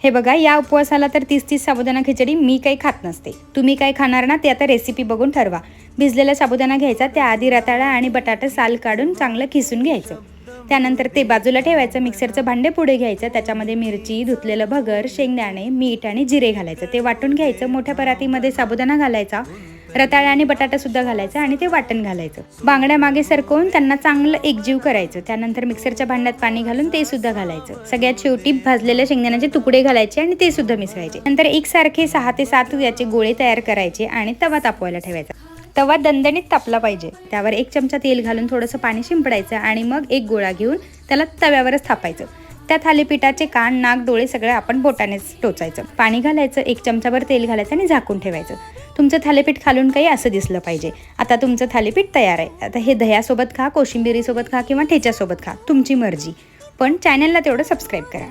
हे बघा, या उपवासाला तर 30-30 साबुदाणा खिचडी मी काही खात नसते. तुम्ही काय खाणार ना ते आता रेसिपी बघून ठरवा. भिजलेला साबुदाणा घ्यायचा, त्याआधी रताळा आणि बटाटा साल काढून चांगलं खिसून घ्यायचं. त्यानंतर ते बाजूला ठेवायचं. मिक्सरचं भांडे पुढे घ्यायचं, त्याच्यामध्ये मिरची, धुतलेलं भगर, शेंगदाणे, मीठ आणि जिरे घालायचं. ते वाटून घ्यायचं. मोठ्या परातीमध्ये साबुदाणा घालायचा, रताळा आणि बटाटा सुद्धा घालायचं आणि ते वाटण घालायचं. बांगड्या मागे सरकवून त्यांना चांगलं एकजीव करायचं. त्यानंतर मिक्सरच्या भांड्यात पाणी घालून ते सुद्धा घालायचं. सगळ्यात शेवटी भाजलेल्या शेंगदाण्याचे तुकडे घालायचे आणि ते सुद्धा मिसळायचे. नंतर एकसारखे 6 ते 7 याचे गोळे तयार करायचे आणि तवा तापवायला ठेवायचा. तवा दणदणीत तापला पाहिजे. त्यावर 1 चमचा तेल घालून थोडंसं पाणी शिंपडायचं आणि मग एक गोळा घेऊन त्याला तव्यावरच थापायचं. त्या थालीपीठाचे कान, नाक, डोळे सगळे आपण बोटानेच टोचायचं. पाणी घालायचं, 1 चमचाभर तेल घालायचं आणि झाकून ठेवायचं. तुमचं थालीपीठ खालून काही असं दिसलं पाहिजे. आता तुमचं थालीपीठ तयार आहे. आता हे दह्यासोबत खा, कोशिंबिरीसोबत खा किंवा ठेच्यासोबत खा, तुमची मर्जी. पण चॅनलला तेवढं सबस्क्राईब करा.